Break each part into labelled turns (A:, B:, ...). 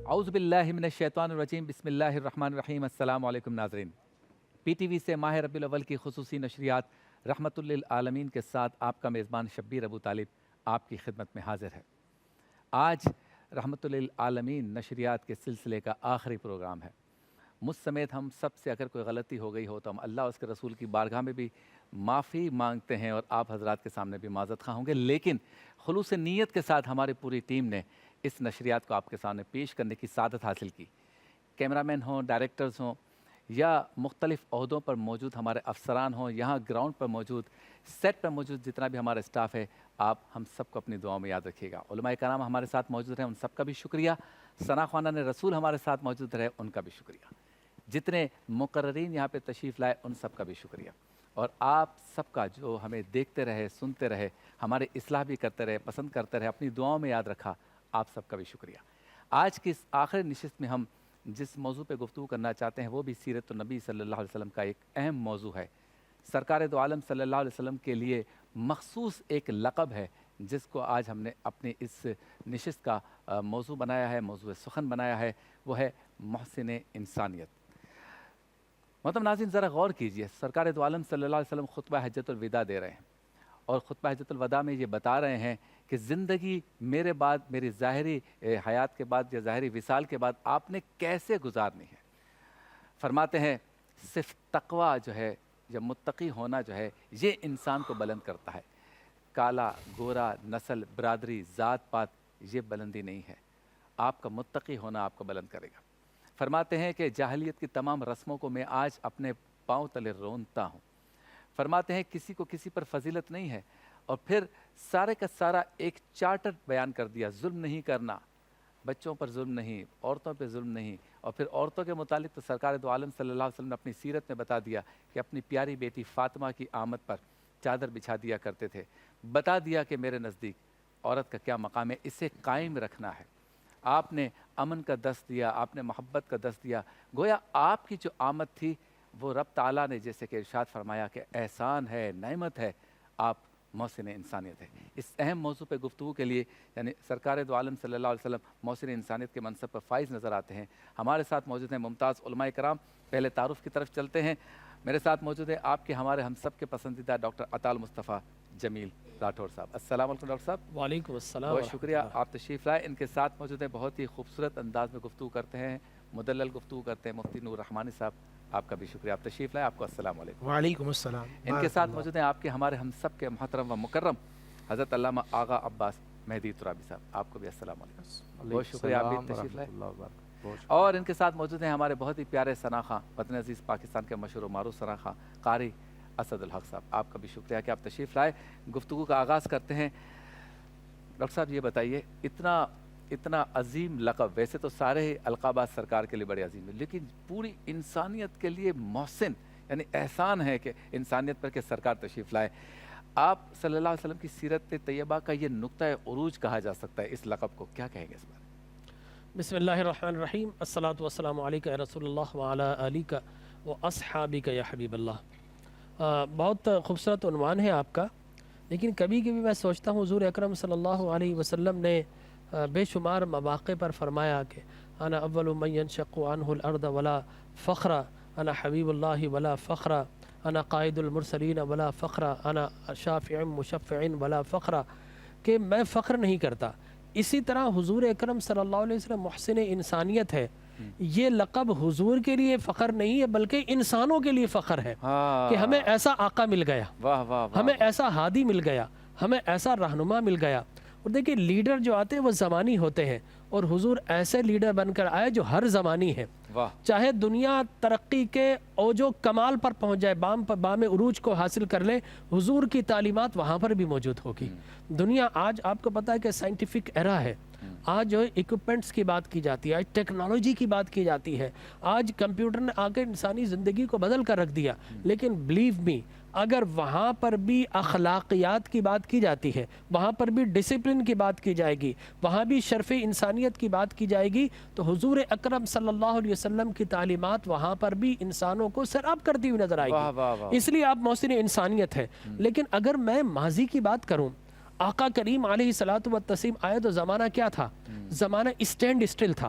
A: اعوذ باللہ من الشیطان الرجیم بسم اللہ الرحمن الرحیم السلام علیکم ناظرین۔ پی ٹی وی سے ماہ ربیع الاول کی خصوصی نشریات رحمت للعالمین کے ساتھ آپ کا میزبان شبیر ابو طالب آپ کی خدمت میں حاضر ہے۔ آج رحمت للعالمین نشریات کے سلسلے کا آخری پروگرام ہے۔ مجھ سمیت ہم سب سے اگر کوئی غلطی ہو گئی ہو تو ہم اللہ اور اس کے رسول کی بارگاہ میں بھی معافی مانگتے ہیں اور آپ حضرات کے سامنے بھی معذرت خواہ ہوں گے، لیکن خلوص نیت کے ساتھ ہماری پوری ٹیم نے اس نشریات کو آپ کے سامنے پیش کرنے کی سعادت حاصل کی۔ کیمرامین ہوں، ڈائریکٹرز ہوں یا مختلف عہدوں پر موجود ہمارے افسران ہوں، یہاں گراؤنڈ پر موجود، سیٹ پر موجود جتنا بھی ہمارا اسٹاف ہے، آپ ہم سب کو اپنی دعاؤں میں یاد رکھیے گا۔ علماء کرام ہمارے ساتھ موجود ہیں، ان سب کا بھی شکریہ۔ ثنا خوانان رسول ہمارے ساتھ موجود رہے، ان کا بھی شکریہ۔ جتنے مقررین یہاں پہ تشریف لائے، ان سب کا بھی شکریہ۔ اور آپ سب کا جو ہمیں دیکھتے رہے، سنتے رہے، ہمارے اصلاح بھی کرتے رہے، پسند کرتے رہے، اپنی دعاؤں میں یاد رکھا، آپ سب کا بھی شکریہ۔ آج کی اس آخری نشست میں ہم جس موضوع پہ گفتگو کرنا چاہتے ہیں وہ بھی سیرت النبی صلی اللہ علیہ وسلم کا ایک اہم موضوع ہے۔ سرکار دو عالم صلی اللہ علیہ وسلم کے لیے مخصوص ایک لقب ہے جس کو آج ہم نے اپنی اس نشست کا موضوع بنایا ہے، موضوع سخن بنایا ہے، وہ ہے محسن انسانیت۔ محترم ناظرین، ذرا غور کیجئے، سرکار دو عالم صلی اللہ علیہ وسلم خطبہ حجۃ الوداع دے رہے ہیں اور خطبہ حجۃ الوداع میں یہ بتا رہے ہیں کہ زندگی میرے بعد، میری ظاہری حیات کے بعد یا ظاہری وصال کے بعد آپ نے کیسے گزارنی ہے۔ فرماتے ہیں صرف تقوی جو ہے یا متقی ہونا جو ہے یہ انسان کو بلند کرتا ہے۔ کالا، گورا، نسل، برادری، ذات پات یہ بلندی نہیں ہے، آپ کا متقی ہونا آپ کو بلند کرے گا۔ فرماتے ہیں کہ جاہلیت کی تمام رسموں کو میں آج اپنے پاؤں تلے رونتا ہوں۔ فرماتے ہیں کسی کو کسی پر فضیلت نہیں ہے، اور پھر سارے کا سارا ایک چارٹر بیان کر دیا، ظلم نہیں کرنا، بچوں پر ظلم نہیں، عورتوں پہ ظلم نہیں۔ اور پھر عورتوں کے متعلق تو سرکار دو عالم صلی اللہ علیہ وسلم نے اپنی سیرت میں بتا دیا کہ اپنی پیاری بیٹی فاطمہ کی آمد پر چادر بچھا دیا کرتے تھے، بتا دیا کہ میرے نزدیک عورت کا کیا مقام ہے، اسے قائم رکھنا ہے۔ آپ نے امن کا دست دیا، آپ نے محبت کا دست دیا، گویا آپ کی جو آمد تھی وہ رب تعالیٰ نے جیسے کہ ارشاد فرمایا کہ احسان ہے، نعمت ہے، آپ محسن انسانیت ہے۔ اس اہم موضوع پہ گفتگو کے لیے یعنی سرکار دو عالم صلی اللہ علیہ وسلم محسن انسانیت کے منصب پر فائز نظر آتے ہیں۔ ہمارے ساتھ موجود ہیں ممتاز علماء کرام۔ پہلے تعارف کی طرف چلتے ہیں۔ میرے ساتھ موجود ہے آپ کے ہمارے ہم سب کے پسندیدہ ڈاکٹر عطا المصطفیٰ جمیل راٹھور صاحب۔ السلام علیکم ڈاکٹر صاحب۔
B: وعلیکم السلام۔
A: بہت شکریہ، آپ تشریف لائے۔ ان کے ساتھ موجود ہیں، بہت ہی خوبصورت انداز میں گفتگو کرتے ہیں، مدلل گفتگو کرتے ہیں، مفتی نور رحمانی صاحب، آپ کا بھی شکریہ، آپ تشریف لائے، آپ کو السلام علیکم۔
B: وعلیکم السلام۔
A: ان کے ساتھ موجود ہیں آپ کے ہمارے ہم سب کے محترم و مکرم حضرت علامہ آغا عباس مہدی ترابی صاحب، آپ کو بھی السلام علیکم، بہت شکریہ، آپ بھی تشریف لائے۔ اور ان کے ساتھ موجود ہیں ہمارے بہت ہی پیارے ثنا خواں، وطن عزیز پاکستان کے مشہور و معروف ثنا خواں قاری اسد الحق صاحب، آپ کا بھی شکریہ کہ آپ تشریف لائے۔ گفتگو کا آغاز کرتے ہیں۔ ڈاکٹر صاحب یہ بتائیے، اتنا عظیم لقب، ویسے تو سارے القابات سرکار کے لیے بڑے عظیم ہیں، لیکن پوری انسانیت کے لیے محسن یعنی احسان ہے کہ انسانیت پر کہ سرکار تشریف لائے۔ آپ صلی اللہ علیہ وسلم کی سیرت طیبہ کا یہ نقطہ عروج کہا جا سکتا ہے، اس لقب کو کیا کہیں گے اس بارے میں؟
B: بسم اللہ الرحمن الرحیم، الصلاۃ والسلام علیک یا رسول اللہ وعلی آلک و اصحابک یا حبیب اللہ۔ بہت خوبصورت عنوان ہے آپ کا، لیکن کبھی کبھی میں سوچتا ہوں حضور اکرم صلی اللہ علیہ وسلم نے بے شمار مواقع پر فرمایا کہ انا اول من ينشق عنہ الارض ولا فخر، انا حبیب اللہ ولا فخر، انا قائد المرسلین ولا فخر، انا شافع مشفع ولا فخر، کہ میں فخر نہیں کرتا۔ اسی طرح حضور اکرم صلی اللہ علیہ وسلم محسن انسانیت ہے، یہ لقب حضور کے لیے فخر نہیں ہے بلکہ انسانوں کے لیے فخر ہے کہ ہمیں ایسا آقا مل گیا، ہمیں ایسا ہادی مل گیا، ہمیں ایسا رہنما مل گیا۔ اور دیکھیں لیڈر جو آتے ہیں وہ زمانی ہوتے ہیں، اور حضور ایسے لیڈر بن کر آئے جو ہر زمانی ہے، چاہے دنیا ترقی کے اوج و کمال پر پہنچ جائے، بام عروج کو حاصل کر لے، حضور کی تعلیمات وہاں پر بھی موجود ہوگی۔ دنیا آج آپ کو پتہ ہے کہ سائنٹیفک ایرا ہے، آج جو ایکوپمنٹس کی بات کی جاتی ہے، آج ٹیکنالوجی کی بات کی جاتی ہے، آج کمپیوٹر نے آ کے انسانی زندگی کو بدل کر رکھ دیا، لیکن بلیو می اگر وہاں پر بھی اخلاقیات کی بات کی جاتی ہے، وہاں پر بھی ڈسپلن کی بات کی جائے گی، وہاں بھی شرف انسانیت کی بات کی جائے گی، تو حضور اکرم صلی اللہ علیہ وسلم کی تعلیمات وہاں پر بھی انسانوں کو سراب کرتی ہوئی نظر آئے گی۔ اس لیے آپ محسن انسانیت ہے۔ لیکن اگر میں ماضی کی بات کروں، آقا کریم علیہ الصلوۃ والتسلیم آئے تو زمانہ کیا تھا؟ زمانہ اسٹینڈ اسٹل تھا،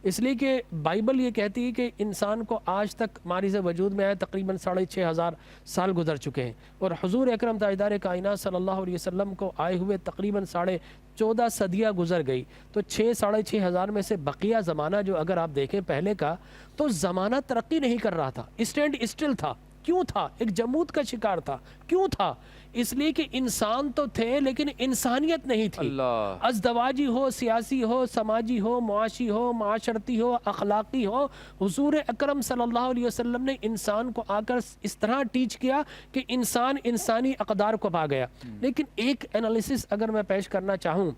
B: اس لیے کہ بائبل یہ کہتی ہے کہ انسان کو آج تک ماریز وجود میں آئے تقریباً 6,500 سال گزر چکے ہیں، اور حضور اکرم تاجدار کائنات صلی اللہ علیہ وسلم کو آئے ہوئے تقریباً 14.5 صدیاں گزر گئی، تو 6,500 میں سے بقیہ زمانہ جو اگر آپ دیکھیں پہلے کا، تو زمانہ ترقی نہیں کر رہا تھا، اسٹینڈ اسٹل تھا۔ کیوں تھا؟ ایک جمود کا شکار تھا۔ کیوں تھا؟ اس لیے کہ انسان تو تھے لیکن انسانیت نہیں تھی۔ ازدواجی ہو، سیاسی ہو، سماجی ہو، معاشی ہو، معاشرتی ہو، اخلاقی ہو، حضور اکرم صلی اللہ علیہ وسلم نے انسان کو آ کر اس طرح ٹیچ کیا کہ انسان انسانی اقدار کو پا گیا۔ لیکن ایک انالیسس اگر میں پیش کرنا چاہوں،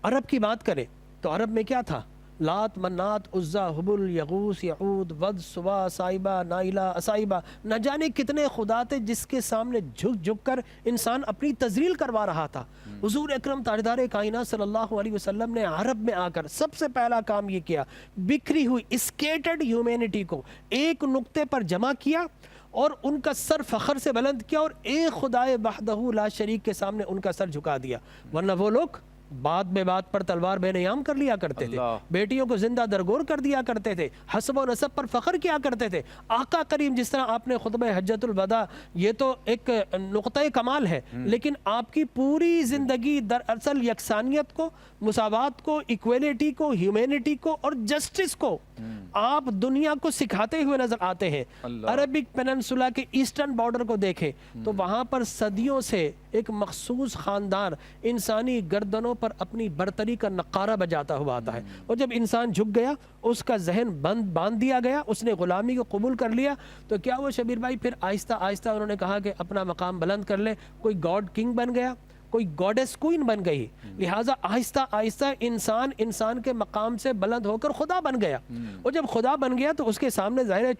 B: عرب کی بات کریں تو عرب میں کیا تھا؟ لات، منات، عزا، حبل، یغوث، یعود، ود، سوا، سائبہ، نائلہ، اسائبہ، نہ جانے کتنے خدا تھے جس کے سامنے جھک جھک کر انسان اپنی تذلیل کروا رہا تھا۔ حضور اکرم تاجدار کائنات صلی اللہ علیہ وسلم نے عرب میں آ کر سب سے پہلا کام یہ کیا، بکھری ہوئی اسکیٹرڈ ہیومینٹی کو ایک نقطے پر جمع کیا اور ان کا سر فخر سے بلند کیا، اور ایک خدائے وحدہ لا شریک کے سامنے ان کا سر جھکا دیا۔ ورنہ وہ لوگ بات بے بات پر تلوار بے نیام کر لیا کرتے تھے، بیٹیوں کو زندہ درگور کر دیا کرتے تھے، حسب و نسب پر فخر کیا کرتے تھے۔ آقا کریم جس طرح آپ نے خطبہ حجۃ الوداع، یہ تو ایک نقطہ کمال ہے، لیکن آپ کی پوری زندگی دراصل یکسانیت کو، مساوات کو، ایکویلٹی کو، ہیومینٹی کو اور جسٹس کو آپ دنیا کو سکھاتے ہوئے نظر آتے ہیں۔ عربک پیننسولا کے ایسٹرن بارڈر کو دیکھیں تو وہاں پر صدیوں سے ایک مخصوص خاندان انسانی گردنوں پر اپنی برتری کا نقارہ بجاتا ہوا آتا ہے، اور جب انسان جھک گیا، اس کا ذہن باندھ دیا گیا، اس نے غلامی کو قبول کر لیا، تو کیا وہ شبیر بھائی پھر آہستہ آہستہ انہوں نے کہا کہ اپنا مقام بلند کر لے، کوئی گاڈ کنگ بن گیا، کوئی گاڈیس کوئین بن گئی، لہٰذا آہستہ آہستہ انسان کے مقام سے بلند ہو کر خدا بن گیا، اور جب خدا بن گیا تو اس کے سامنے ظاہر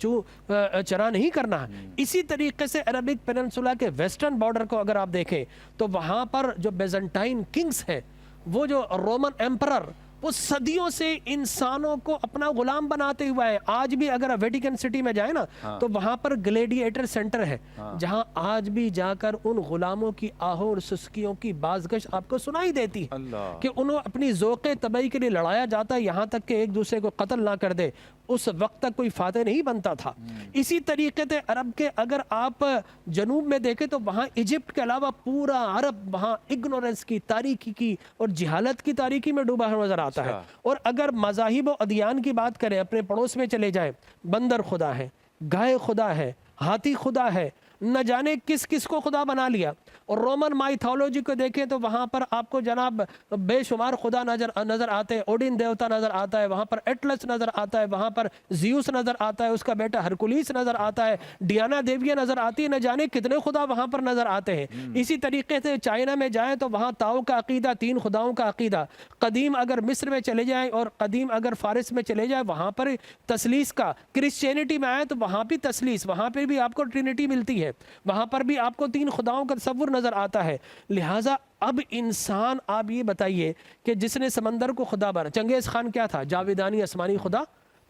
B: چرا نہیں کرنا ہے۔ اسی طریقے سے عربک پیننسولا کے ویسٹرن بارڈر کو اگر آپ دیکھیں تو وہاں پر جو بیزنٹائن کنگز ہیں، وہ جو رومن ایمپرر، وہ صدیوں سے انسانوں کو اپنا غلام بناتے ہوا ہے۔ آج بھی اگر ویٹیکن سٹی میں جائیں نا تو وہاں پر گلیڈیٹر سینٹر ہے، جہاں آج بھی جا کر ان غلاموں کی آہوں اور سسکیوں کی بازگشت آپ کو سنائی دیتی ہے کہ انہوں اپنی ذوق طبعی کے لیے لڑایا جاتا ہے، یہاں تک کہ ایک دوسرے کو قتل نہ کر دے۔ اس وقت تک کوئی فاتح نہیں بنتا تھا۔ اسی طریقے سے عرب کے اگر آپ جنوب میں دیکھیں تو وہاں ایجپٹ کے علاوہ پورا عرب وہاں اگنورنس کی، تاریکی کی اور جہالت کی تاریکی میں ڈوبا ہوا نظر آتا ہے۔ اور اگر مذاہب و ادیان کی بات کریں، اپنے پڑوس میں چلے جائیں، بندر خدا ہے، گائے خدا ہے، ہاتھی خدا ہے، نہ جانے کس کس کو خدا بنا لیا۔ اور رومن مائتھولوجی کو دیکھیں تو وہاں پر آپ کو جناب بے شمار خدا نظر آتے ہیں، اوڈن دیوتا نظر آتا ہے، وہاں پر ایٹلس نظر آتا ہے، وہاں پر زیوس نظر آتا ہے، اس کا بیٹا ہرکولیس نظر آتا ہے، ڈیانا دیویہ نظر آتی ہے، نہ جانے کتنے خدا وہاں پر نظر آتے ہیں۔ اسی طریقے سے چائنا میں جائیں تو وہاں تاؤ کا عقیدہ، 3 خداؤں کا عقیدہ۔ قدیم اگر مصر میں چلے جائیں اور قدیم اگر فارس میں چلے جائیں، وہاں پر تثلیث کا، کرسچینٹی میں آئے تو وہاں بھی تثلیث، وہاں پہ بھی آپ کو ٹرینٹی ملتی ہے، وہاں پر بھی آپ کو 3 خداؤں کا تصور نظر آتا ہے۔ لہٰذا اب انسان، آپ یہ بتائیے کہ جس نے سمندر کو خدا بنا، چنگیز خان کیا تھا؟ جاویدانی آسمانی خدا،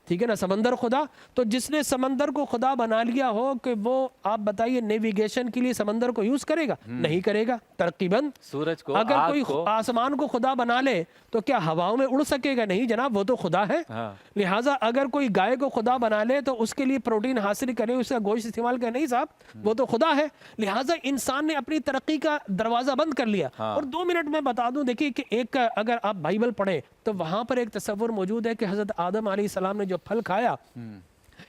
B: ٹھیک ہے نا، سمندر خدا۔ تو جس نے سمندر کو خدا بنا لیا ہو کہ وہ، آپ بتائیے، نیویگیشن کے لیے سمندر کو یوز کرے گا؟ نہیں کرے گا۔ ترقی بند۔
A: سورج کو،
B: اگر کوئی آسمان کو خدا بنا لے تو کیا ہواؤں میں اڑ سکے گا؟ نہیں جناب، وہ تو خدا ہے۔ لہٰذا اگر کوئی گائے کو خدا بنا لے تو اس کے لیے پروٹین حاصل کرے، اس کا گوشت استعمال کرے، نہیں صاحب، وہ تو خدا ہے۔ لہٰذا انسان نے اپنی ترقی کا دروازہ بند کر لیا۔ اور 2 منٹ میں بتا دوں، دیکھیے کہ ایک اگر آپ بائبل پڑھیں تو وہاں پر ایک تصور موجود ہے کہ حضرت آدم علیہ السلام نے جو پھل کھایا،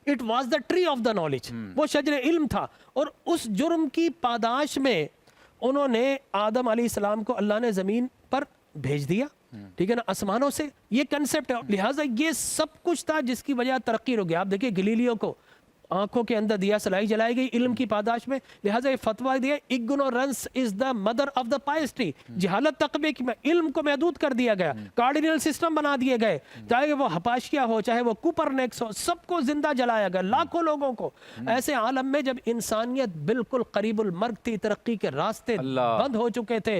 B: it was the tree of the knowledge, وہ شجر علم تھا، اور اس جرم کی پاداش میں انہوں نے آدم علیہ السلام کو اللہ نے زمین پر بھیج دیا، ٹھیک ہے نا، آسمانوں سے۔ یہ کنسپٹ ہے، لہٰذا یہ سب کچھ تھا جس کی وجہ ترقی ہو گیا۔ آپ دیکھیں گلیلیو کو آنکھوں کے اندر دیا سلائی جلائی گئی علم کی پاداش میں، لہٰذا یہ فتویٰ دیا، ignorance is the mother of the piety, جہالت تقوی میں علم کو محدود کر دیا گیا، کارڈینل سسٹم بنا دیے گئے، چاہے وہ ہپاشیا ہو، چاہے وہ کوپرنیکس ہو، سب کو زندہ جلایا گیا، لاکھوں لوگوں کو۔ ایسے عالم میں جب انسانیت بالکل قریب المرگ تھی، ترقی کے راستے بند ہو چکے تھے،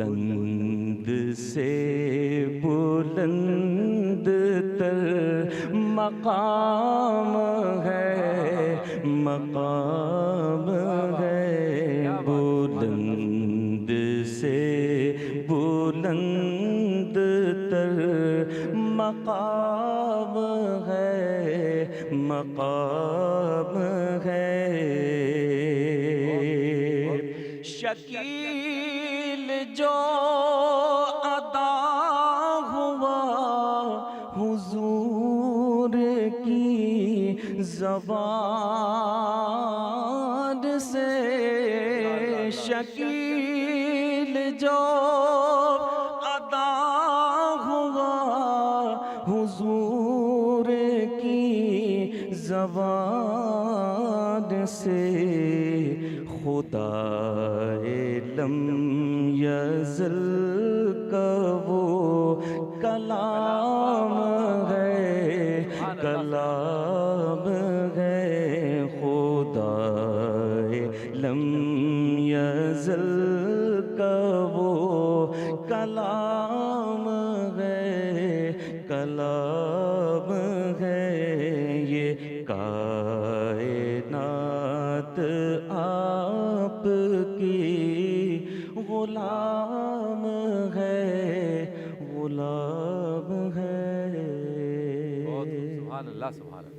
C: بلند سے بلند تر مقام ہے، مقام ہے، بلند سے بلند تر مقام ہے، مقام ہے۔ شکیل جو ادا ہوا حضور کی زبان سے، شکیل جو ادا ہوا حضور کی زبان سے، خدا لم یزل کا وہ کلام ہے، کلام ہے، خدا لم یزل کا وہ کلام ہے، کلام ہے، یہ کائنات آپ کی غلام ہے، غلام ہے۔
A: سبحان اللہ، سبحان اللہ۔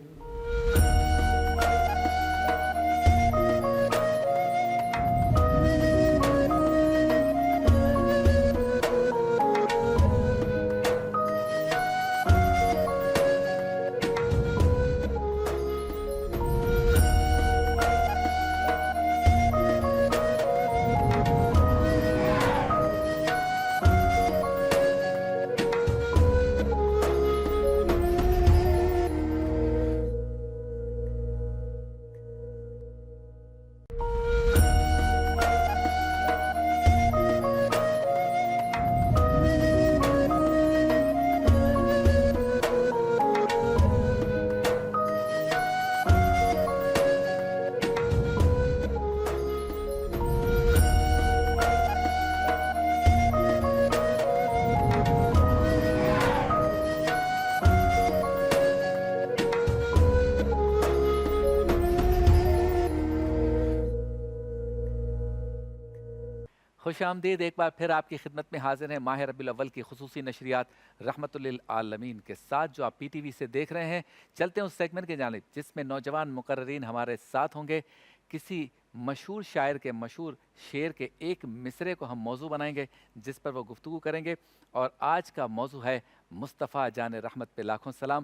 A: خوش آمدید، ایک بار پھر آپ کی خدمت میں حاضر ہیں ماہ ربیع الاول کی خصوصی نشریات رحمت للعالمین کے ساتھ، جو آپ پی ٹی وی سے دیکھ رہے ہیں۔ چلتے ہیں اس سیگمنٹ کی جانب جس میں نوجوان مقررین ہمارے ساتھ ہوں گے۔ کسی مشہور شاعر کے مشہور شعر کے ایک مصرے کو ہم موضوع بنائیں گے جس پر وہ گفتگو کریں گے، اور آج کا موضوع ہے مصطفیٰ جان رحمت پہ لاکھوں سلام۔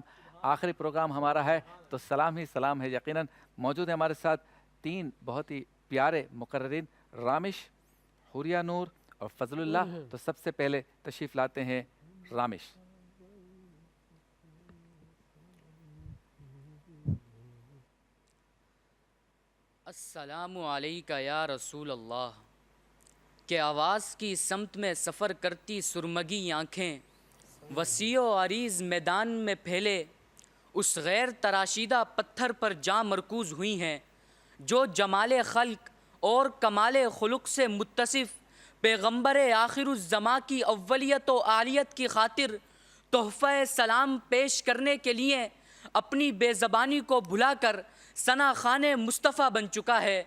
A: آخری پروگرام ہمارا ہے تو سلام ہی سلام ہے یقیناً۔ موجود ہیں ہمارے ساتھ تین بہت ہی پیارے مقررین، رامش، حوریہ نور اور فضل اللہ۔ تو سب سے پہلے تشریف لاتے ہیں رامش۔
D: السلام علیکہ یا رسول اللہ، کہ آواز کی سمت میں سفر کرتی سرمگی آنکھیں، وسیع و عریض میدان میں پھیلے اس غیر تراشیدہ پتھر پر جاں مرکوز ہوئی ہیں، جو جمال خلق اور کمال خلق سے متصف پیغمبر آخر الزماں کی اولیت و عالیت کی خاطر تحفہ سلام پیش کرنے کے لیے اپنی بے زبانی کو بھلا کر ثنا خوان مصطفیٰ بن چکا ہے۔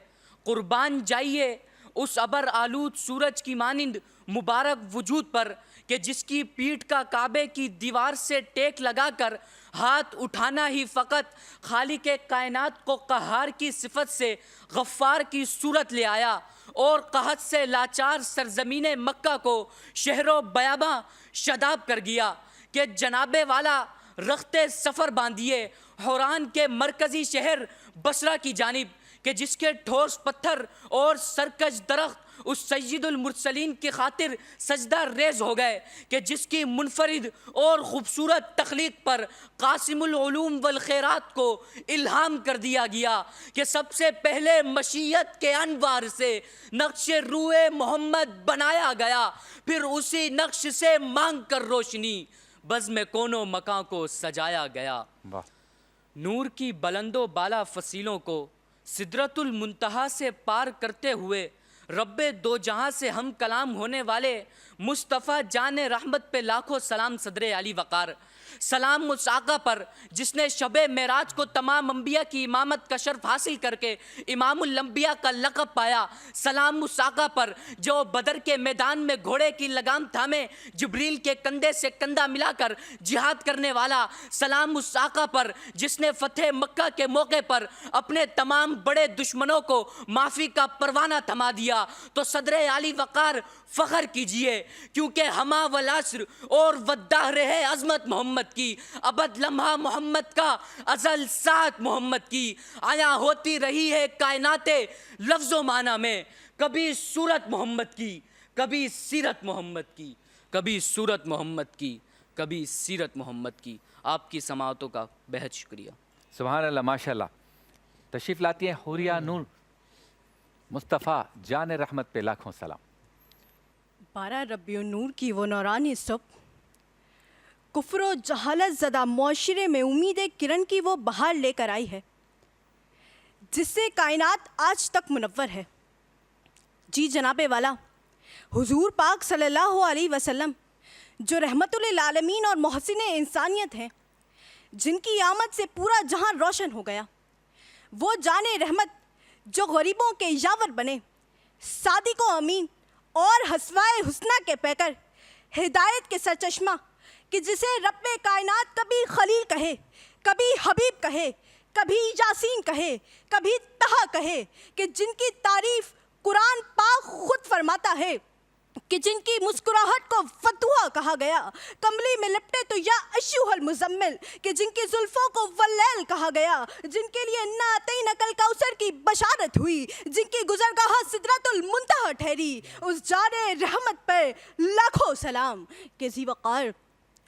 D: قربان جائیے اس ابر آلود سورج کی مانند مبارک وجود پر کہ جس کی پیٹھ کا کعبے کی دیوار سے ٹیک لگا کر ہاتھ اٹھانا ہی فقط خالق کائنات کو قہار کی صفت سے غفار کی صورت لے آیا، اور قحط سے لاچار سرزمین مکہ کو شہر و بیاباں شاداب کر گیا کہ جناب والا رخت سفر باندھیے حوران کے مرکزی شہر بصرہ کی جانب، کہ جس کے ٹھوس پتھر اور سرکش درخت اس سید المرسلین کی خاطر سجدہ ریز ہو گئے، کہ جس کی منفرد اور خوبصورت تخلیق پر قاسم العلوم والخیرات کو الہام کر دیا گیا، کہ سب سے پہلے مشیت کے انوار سے نقش روئے محمد بنایا گیا، پھر اسی نقش سے مانگ کر روشنی بزم کون و مکان کو سجایا گیا۔ نور کی بلند و بالا فصیلوں کو سدرۃ المنتہا سے پار کرتے ہوئے رب دو جہاں سے ہم کلام ہونے والے مصطفیٰ جان رحمت پہ لاکھوں سلام صدر علی وقار. سلام اس آقا پر جس نے شب معراج کو تمام انبیاء کی امامت کا شرف حاصل کر کے امام الانبیاء کا لقب پایا. سلام اس آقا پر جو بدر کے میدان میں گھوڑے کی لگام تھامے جبریل کے کندھے سے کندھا ملا کر جہاد کرنے والا. سلام اس آقا پر جس نے فتح مکہ کے موقع پر اپنے تمام بڑے دشمنوں کو معافی کا پروانہ تھما دیا. تو صدر علی وقار فخر کیجئے کیونکہ ہما والعصر اور والدہر ہے عظمت محمد کی. ابد لمحہ محمد کا ازل ساتھ محمد کی. آیا ہوتی رہی ہے کائنات لفظ و معنی میں کبھی صورت محمد کی کبھی سیرت محمد کی کبھی صورت محمد کی کبھی سیرت محمد کی. آپ کی سماعتوں کا بہت شکریہ.
A: سبحان اللہ ماشاء اللہ. تشریف لاتی ہیں حوریہ نور مصطفیٰ جان رحمت پہ لاکھوں سلام.
E: 12 ربیع النور کی وہ نورانی صبح کفر و جہالت زدہ معاشرے میں امید کرن کی وہ بہار لے کر آئی ہے جس سے کائنات آج تک منور ہے. جی جناب والا حضور پاک صلی اللہ علیہ وسلم جو رحمت للعالمین اور محسن انسانیت ہیں جن کی آمد سے پورا جہاں روشن ہو گیا. وہ جان رحمت جو غریبوں کے یاور بنے صادق و امین اور حسوائے حسنہ کے پیکر ہدایت کے سرچشمہ کہ جسے رب کائنات کبھی خلیل کہے کبھی حبیب کہے کبھی یاسین کہے کبھی طہ کہے کہ جن کی تعریف قرآن پاک خود فرماتا ہے کہ جن کی مسکراہٹ کو فتوحہ کہا گیا. کملی میں لپٹے تو یا ایھا المزمل کہ جن کی زلفوں کو واللیل کہا گیا. جن کے لیے انا اعطیناک الکوثر کی بشارت ہوئی. جن کی گزرگاہ سدرۃ المنتہی ٹھہری. اس جان رحمت پر لاکھوں سلام کہ ذی وقار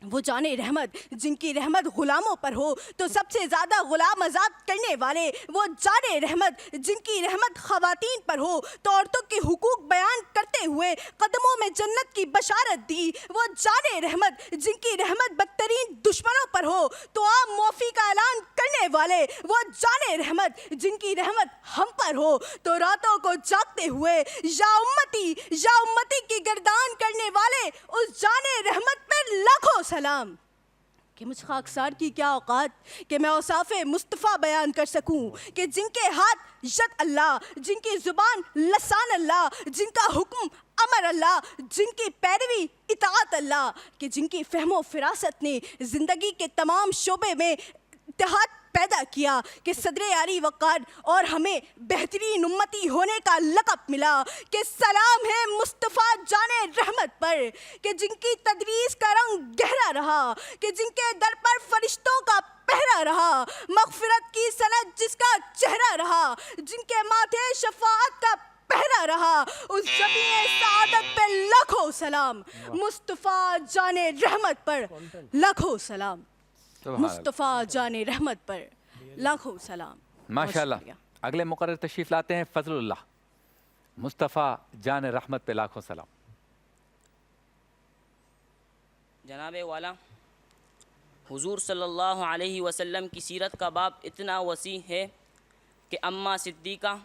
E: وہ جان رحمت جن کی رحمت غلاموں پر ہو تو سب سے زیادہ غلام آزاد کرنے والے. وہ جان رحمت جن کی رحمت خواتین پر ہو تو عورتوں کے حقوق بیان کرتے ہوئے قدموں میں جنت کی بشارت دی. وہ جان رحمت جن کی رحمت بدترین دشمنوں پر ہو تو عام معافی کا اعلان کرنے والے. وہ جان رحمت جن کی رحمت ہم پر ہو تو راتوں کو جاگتے ہوئے یا امتی کی گردان کرنے والے. اس جان رحمت پر لاکھوں سلام کہ مجھ خاکسار کی کیا اوقات کہ میں اوصاف مصطفیٰ بیان کر سکوں کہ جن کے ہاتھ ید اللہ جن کی زبان لسان اللہ جن کا حکم امر اللہ جن کی پیروی اطاعت اللہ کہ جن کی فہم و فراست نے زندگی کے تمام شعبے میں اتحاد پیدا کیا کہ صدر علی وقار اور ہمیں بہترین امتی ہونے کا لقب ملا. کہ سلام ہے مصطفیٰ جان رحمت پر کہ جن کی تدریس کا رنگ گہرا رہا کہ جن کے در پر فرشتوں کا پہرا رہا. مغفرت کی سند جس کا چہرہ رہا جن کے ماتھے شفاعت کا پہرا رہا. اس جبین سعادت پہ لاکھوں سلام. مصطفیٰ جان رحمت پر لاکھوں سلام. مصطفیٰ جان رحمت پر لاکھوں سلام.
A: ماشاءاللہ. اگلے مقرر تشریف لاتے ہیں فضل اللہ مصطفیٰ جان رحمت پہ لاکھوں سلام.
F: جناب والا حضور صلی اللہ علیہ وسلم کی سیرت کا باب اتنا وسیع ہے کہ اماں صدیقہ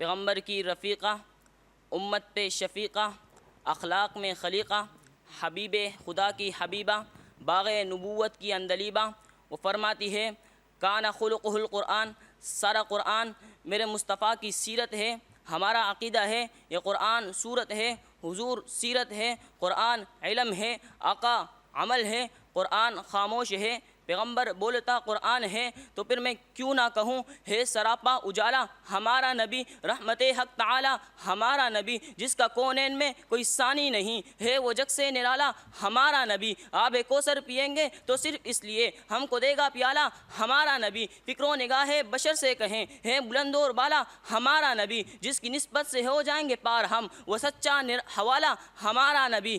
F: پیغمبر کی رفیقہ امت پہ شفیقہ اخلاق میں خلیقہ حبیب خدا کی حبیبہ باغ نبوت کی اندلیبہ. وہ فرماتی ہے کان خلقہ القرآن. سارا قرآن میرے مصطفیٰ کی سیرت ہے. ہمارا عقیدہ ہے یہ قرآن صورت ہے حضور سیرت ہے. قرآن علم ہے آقا عمل ہے. قرآن خاموش ہے پیغمبر بولتا قرآن ہے. تو پھر میں کیوں نہ کہوں ہے سراپا اجالا ہمارا نبی رحمت حق تعالی ہمارا نبی جس کا کونین میں کوئی ثانی نہیں ہے. وہ جگ سے نرالا ہمارا نبی. آب کوثر پیئیں گے تو صرف اس لیے ہم کو دے گا پیالہ ہمارا نبی. فکر و نگاہ بشر سے کہیں ہے بلند اور بالا ہمارا نبی جس کی نسبت سے ہو جائیں گے پار ہم. وہ سچا حوالہ ہمارا نبی.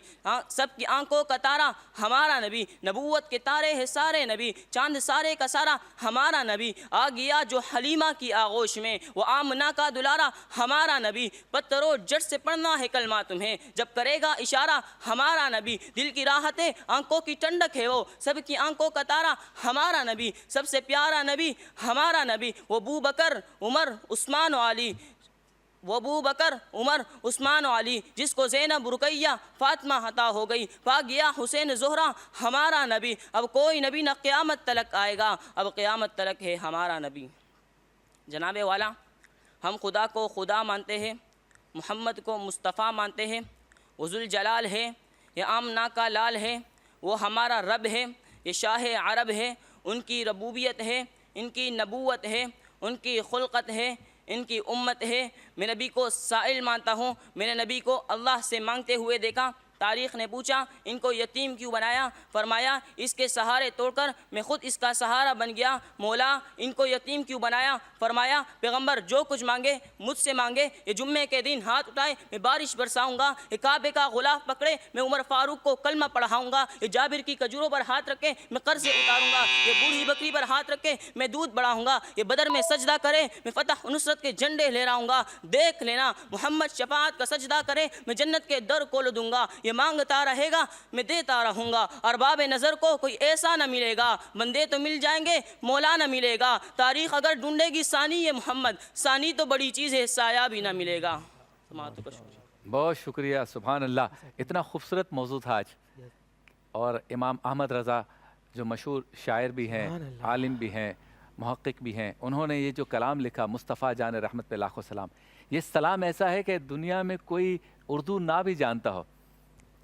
F: سب کی آنکھوں کا تارا ہمارا نبی. نبوت کے تارے ہے سارے نبی. چاند سارے کا سارا ہمارا نبی. آ گیا جو حلیمہ کی آغوش میں وہ آمنہ کا دلارا ہمارا نبی. پتھروں جٹ سے پڑھنا ہے کلمہ تمہیں جب کرے گا اشارہ ہمارا نبی. دل کی راحتیں آنکھوں کی ٹھنڈک ہے وہ سب کی آنکھوں کا تارا ہمارا نبی. سب سے پیارا نبی ہمارا نبی. وہ ابو بکر عمر عثمان و علی وہ ابو بکر، عمر، عثمان و علی، جس کو زینب، رقیہ، فاطمہ عطا ہو گئی، پا گیا حسین زہرا ہمارا نبی، اب کوئی نبی نہ قیامت تلک آئے گا، اب قیامت تلک ہے ہمارا نبی۔ جناب والا، ہم خدا کو خدا مانتے ہیں، محمد کو مصطفیٰ مانتے ہیں، وہ ذوالجلال ہے، یہ آمنہ کا لال ہے، وہ ہمارا رب ہے، یہ شاہ عرب ہے، ان کی ربوبیت ہے، ان کی نبوت ہے، ان کی خلقت ہے، ان کی امت ہے۔ میں نبی کو سائل مانتا ہوں، میں نے نبی کو اللہ سے مانگتے ہوئے دیکھا۔ تاریخ نے پوچھا ان کو یتیم کیوں بنایا؟ فرمایا اس کے سہارے توڑ کر میں خود اس کا سہارا بن گیا۔ مولا ان کو یتیم کیوں بنایا؟ فرمایا پیغمبر جو کچھ مانگے مجھ سے مانگے، یہ جمعے کے دن ہاتھ اٹھائے میں بارش برساؤں گا، یہ کعبے کا غلاف پکڑے میں عمر فاروق کو کلمہ پڑھاؤں گا، یہ جابر کی کھجوروں پر ہاتھ رکھے میں قرض اتاروں گا، یہ بوڑھی بکری پر ہاتھ رکھے میں دودھ بڑھاؤں گا، یہ بدر میں سجدہ کرے میں فتح نصرت کے جھنڈے لہراؤں گا۔ دیکھ لینا محمد شفاعت کا سجدہ کرے میں جنت کے در کھول دوں گا، یہ مانگتا رہے گا میں دیتا رہوں گا، ارباب نظر کو کوئی ایسا نہ ملے گا، بندے تو مل جائیں گے مولا نہ ملے گا، تاریخ اگر ڈھونڈے گی ثانی یہ محمد، ثانی تو بڑی چیز ہے سایہ بھی نہ ملے گا۔ سماعتوں کا شکریہ۔
A: بہت شکریہ، سبحان اللہ، اتنا خوبصورت موضوع تھا آج۔ اور امام احمد رضا جو مشہور شاعر بھی ہیں، عالم بھی ہیں، محقق بھی ہیں، انہوں نے یہ جو کلام لکھا مصطفیٰ جان رحمت پہ لاکھوں سلام، یہ سلام ایسا ہے کہ دنیا میں کوئی اردو نہ بھی جانتا ہو،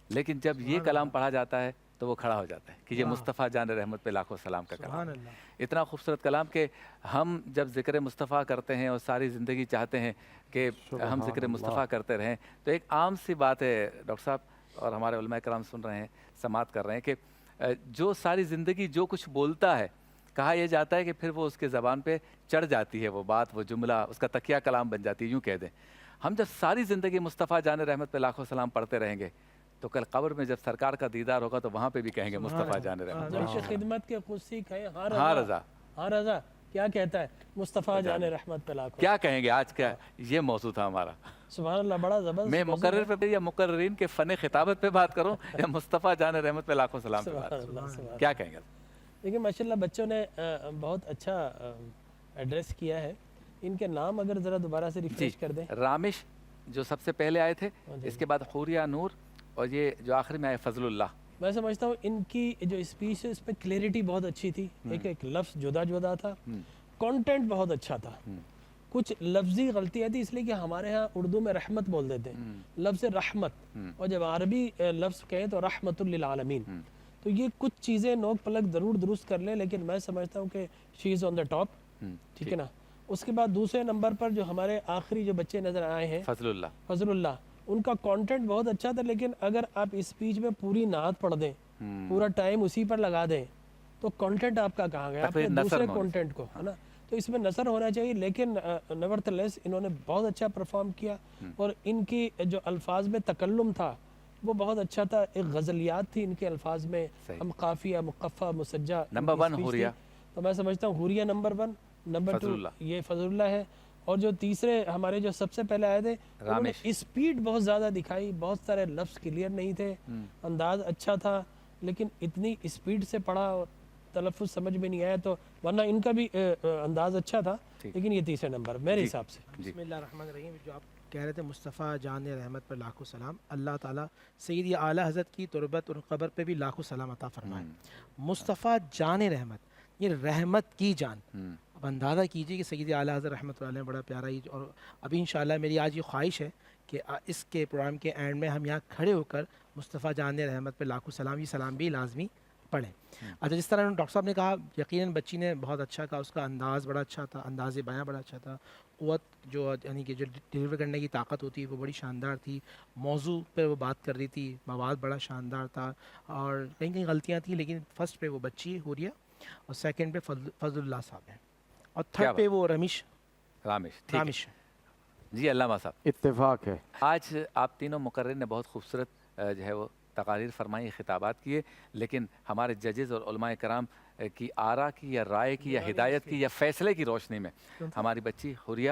A: لیکن جب یہ کلام پڑھا جاتا ہے تو وہ کھڑا ہو جاتا ہے کہ یہ مصطفیٰ جان رحمت پہ لاکھوں سلام کا کلام ہے۔ اتنا خوبصورت کلام کہ ہم جب ذکر مصطفیٰ کرتے ہیں اور ساری زندگی چاہتے ہیں کہ ہم ذکر مصطفیٰ کرتے رہیں، تو ایک عام سی بات ہے ڈاکٹر صاحب اور ہمارے علماء کرام سن رہے ہیں، سماعت کر رہے ہیں، کہ جو ساری زندگی جو کچھ بولتا ہے، کہا یہ جاتا ہے کہ پھر وہ اس کے زبان پہ چڑھ جاتی ہے، وہ بات، وہ جملہ اس کا تکیہ کلام بن جاتی ہے، یوں کہہ دیں۔ ہم جب ساری زندگی مصطفیٰ جان رحمت پہ لاکھوں سلام پڑھتے رہیں گے تو کل قبر میں جب سرکار کا دیدار ہوگا تو وہاں پہ بھی کہیں گے مصطفیٰ جان رحمت پہ
B: عرش خدمت کے قدسی کہیں
A: ہاں رضا،
B: ہاں رضا کیا کہتا ہے مصطفیٰ جان رحمت پہ لاکھوں۔
A: کیا کہیں گے آج کا یہ موضوع تھا ہمارا۔
B: سبحان اللہ، بڑا زبردست۔
A: میں مقرر پہ یا مقررین کے فن خطابت پہ بات کروں یا مصطفیٰ جان رحمت پہ لاکھوں سلام پہ بات کروں، کیا کہیں گے؟
B: لیکن ماشاءاللہ بچوں نے بہت اچھا ایڈریس کیا ہے۔ ان کے نام اگر ذرا دوبارہ سے ریفریش کر دیں۔
A: رامش جو سب سے پہلے آئے تھے، اس کے بعد حوریہ نور، اور یہ جو آخر میں آئے فضل اللہ۔
B: میں سمجھتا ہوں ان کی جو اسپیچ ہے اس پہ کلیئرٹی بہت اچھی تھی، ایک ایک لفظ جدا جدا تھا، کانٹینٹ بہت اچھا تھا۔ کچھ لفظی غلطیاں تھی اس لیے کہ ہمارے ہاں اردو میں رحمت بول دیتے ہیں، لفظ رحمت، اور جب عربی لفظ کہیں تو رحمت للعالمین، تو یہ کچھ چیزیں نوک پلک ضرور درست کر لیں، لیکن میں سمجھتا ہوں کہ شی از آن دا ٹاپ، ٹھیک ہے نا۔ اس کے بعد دوسرے نمبر پر جو ہمارے آخری جو بچے نظر آئے ہیں فضل اللہ، ان کا کانٹینٹ بہت اچھا تھا، لیکن اگر آپ اسپیچ میں پوری نعت پڑھ دیں، پورا ٹائم اسی پر لگا دیں تو کانٹینٹ آپ کا کہاں گیا؟ آپ نے دوسرے کانٹینٹ کو، ہے نا، تو اس میں نثر ہونا چاہیے، لیکن نیورتھلیس انہوں نے بہت اچھا پرفارم کیا، اور ان کی جو الفاظ میں تکلم تھا وہ بہت اچھا تھا، ایک غزلیات تھی ان کے الفاظ میں، ہم قافیہ، مقفہ، مسجع۔
A: نمبر 1 حوریہ،
B: تو میں سمجھتا ہوں حوریہ نمبر 1، نمبر 2 یہ فضل اللہ ہے، اور جو تیسرے ہمارے جو سب سے پہلے آئے تھے انہوں نے اسپیڈ بہت زیادہ دکھائی، بہت سارے لفظ کلیئر نہیں تھے، انداز اچھا تھا، لیکن اتنی اسپیڈ سے پڑھا اور تلفظ سمجھ میں نہیں آیا، تو ورنہ ان کا بھی انداز اچھا تھا، لیکن یہ تیسرے نمبر میرے حساب سے۔
G: بسم اللہ الرحمن الرحیم۔ جو آپ کہہ رہے تھے مصطفیٰ جان رحمت پر لاکھوں سلام، اللہ تعالیٰ سیدی اعلیٰ حضرت کی تربت اور قبر پہ بھی لاکھوں سلام عطا فرمائے۔ مصطفیٰ جان رحمت، یہ رحمت کی جان، اب اندازہ کیجئے کہ سیدی اعلیٰ حضرت رحمۃ اللہ علیہ نے بڑا پیارا ہی، اور ابھی انشاءاللہ میری آج یہ خواہش ہے کہ اس کے پروگرام کے اینڈ میں ہم یہاں کھڑے ہو کر مصطفیٰ جان رحمت پہ لاکھوں سلام، یہ سلام بھی لازمی پڑھیں۔ اچھا، جس طرح ڈاکٹر صاحب نے کہا، یقیناً بچی نے بہت اچھا کہا، اس کا انداز بڑا اچھا تھا، انداز بیاں بڑا اچھا تھا، قوت جو یعنی کہ جو ڈیلیور کرنے کی طاقت ہوتی ہے وہ بڑی شاندار تھی، موضوع پہ وہ بات کر رہی تھی، مواد بڑا شاندار تھا، اور کہیں کہیں غلطیاں تھیں، لیکن فرسٹ پہ وہ بچی حوریہ، اور سیکنڈ پہ فضل اللہ صاحب ہیں، اور تھرڈ پہ وہ رامش۔
A: جی علامہ صاحب،
H: اتفاق ہے۔
A: آج آپ تینوں مقرر نے بہت خوبصورت جو ہے وہ تقاریر فرمائی، خطابات کیے، لیکن ہمارے ججز اور علماء کرام کی آراء کی یا رائے کی یا ہدایت کی یا فیصلے کی روشنی میں ہماری بچی حوریہ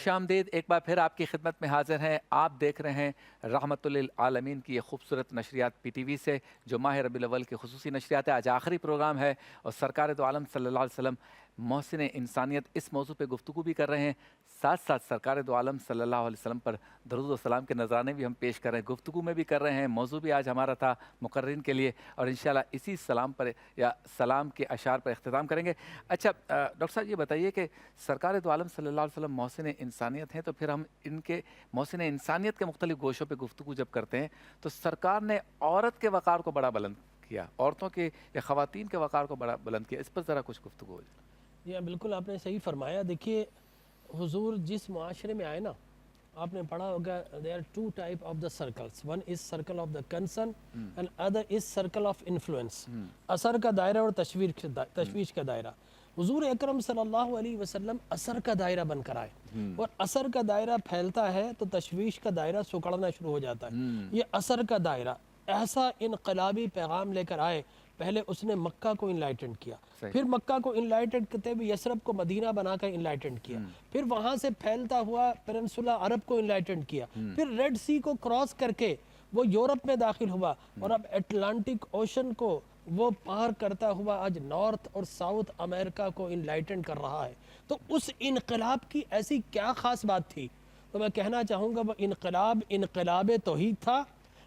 A: خوش آمدید، ایک بار پھر آپ کی خدمت میں حاضر ہیں۔ آپ دیکھ رہے ہیں رحمت للعالمین کی یہ خوبصورت نشریات پی ٹی وی سے، جو ماہ ربیع الاول کی خصوصی نشریات ہے۔ آج آخری پروگرام ہے اور سرکار دو عالم صلی اللہ علیہ وسلم محسن انسانیت اس موضوع پہ گفتگو بھی کر رہے ہیں، ساتھ ساتھ سرکار دو عالم صلی اللہ علیہ وسلم پر درود و سلام کے نذرانے بھی ہم پیش کر رہے ہیں، گفتگو میں بھی کر رہے ہیں۔ موضوع بھی آج ہمارا تھا مقررین کے لیے، اور انشاءاللہ اسی سلام پر یا سلام کے اشعار پر اختتام کریں گے۔ اچھا ڈاکٹر صاحب، یہ بتائیے کہ سرکار دو عالم صلی اللہ علیہ وسلم محسن انسانیت ہیں، تو پھر ہم ان کے محسن انسانیت کے مختلف گوشوں پہ گفتگو جب کرتے ہیں تو سرکار نے عورت کے وقار کو بڑا بلند کیا، عورتوں کے یا خواتین کے وقار کو بڑا بلند کیا، اس پر ذرا کچھ گفتگو ہو جائے۔
B: جی ہاں، بالکل آپ نے صحیح فرمایا۔ دیکھیے حضور جس معاشرے میں آئے نا، آپ نے پڑھا ہوگا there are two type of the circles. One is circle of the concern and other is circle of influence. اثر کا دائرہ اور تشویش کا دائرہ۔ حضور اکرم صلی اللہ علیہ وسلم اثر کا دائرہ بن کر آئے، اور اثر کا دائرہ پھیلتا ہے تو تشویش کا دائرہ سکڑنا شروع ہو جاتا ہے۔ یہ اثر کا دائرہ ایسا انقلابی پیغام لے کر آئے۔ پہلے اس نے مکہ کو انلائٹنڈ کیا، پھر مکہ کو انلائٹنڈ کرتے ہوئے یثرب کو مدینہ بنا کر انلائٹنڈ کیا، پھر وہاں سے پھیلتا ہوا پیننسولا عرب کو انلائٹنڈ کیا، پھر ریڈ سی کو کراس کر کے وہ یورپ میں داخل ہوا، اور اب اٹلانٹک اوشن کو وہ پار کرتا ہوا آج نارتھ اور ساؤتھ امریکہ کو انلائٹنڈ کر رہا ہے۔ تو اس انقلاب کی ایسی کیا خاص بات تھی؟ تو میں کہنا چاہوں گا وہ انقلاب توحید تھا،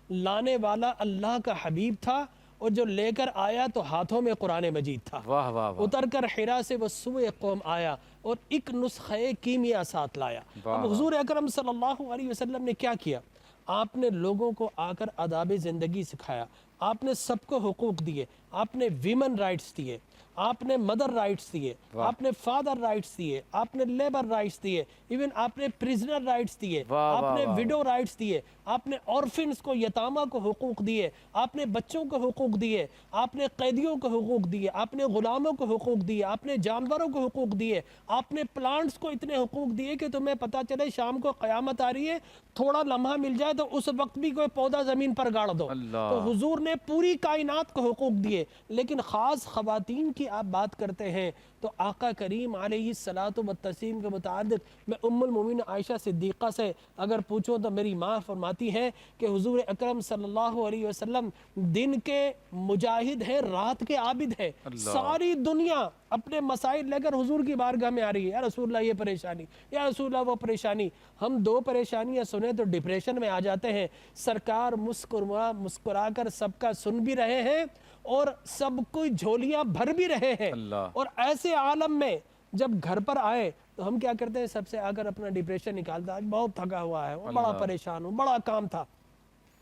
B: لانے والا اللہ کا حبیب تھا، اور جو لے کر آیا تو ہاتھوں میں قرآن مجید تھا۔
A: واہ واہ واہ۔
B: اتر کر حرا سے وہ سوئے قوم آیا اور ایک نسخہ کیمیا ساتھ لایا۔ اب حضور اکرم صلی اللہ علیہ وسلم نے کیا کیا؟ آپ نے لوگوں کو آ کر آداب زندگی سکھایا، آپ نے سب کو حقوق دیے، آپ نے ویمن رائٹس دیے، آپ نے مدر رائٹس دیے، آپ نے فادر رائٹس دیے، آپ نے لیبر رائٹس دیے، ایون آپ نے پریزنر رائٹس دیے، آپ نے ویڈو رائٹس دیے، آپ نے اورفنز کو، یتامہ کو حقوق دیے، آپ نے بچوں کو حقوق دیے، آپ نے قیدیوں کو حقوق دیے، آپ نے غلاموں کو حقوق دیے، آپ نے جانوروں کو حقوق دیے، آپ نے پلانٹس کو اتنے حقوق دیے کہ تمہیں پتہ چلے شام کو قیامت آ رہی ہے، تھوڑا لمحہ مل جائے تو اس وقت بھی کوئی پودا زمین پر گاڑ دو۔ تو حضور نے پوری کائنات کو حقوق دیے، لیکن خاص خواتین کی آپ بات کرتے ہیں تو آقا کریم علیہ الصلاۃ والتسلیم کے متعلق میں ام المومنین عائشہ صدیقہ سے اگر پوچھوں تو میری ماں فرماتی ہے کہ حضور اکرم صلی اللہ علیہ وسلم دن کے مجاہد ہیں، رات کے عابد ہیں۔ ساری دنیا اپنے مسائل لے کر حضور کی بارگاہ میں آ رہی ہے، یا رسول اللہ یہ پریشانی، یا رسول اللہ وہ پریشانی۔ ہم دو پریشانیاں سنیں تو ڈپریشن میں آ جاتے ہیں۔ سرکار مسکرا کر سب کا سن بھی رہے ہیں اور سب کوئی جھولیاں بھر بھی رہے ہیں، اور ایسے عالم میں جب گھر پر آئے تو ہم کیا کرتے ہیں؟ سب سے آ کر اپنا ڈپریشن نکالتا، آج بہت تھکا ہوا ہے، بڑا پریشان ہوں، بڑا کام تھا۔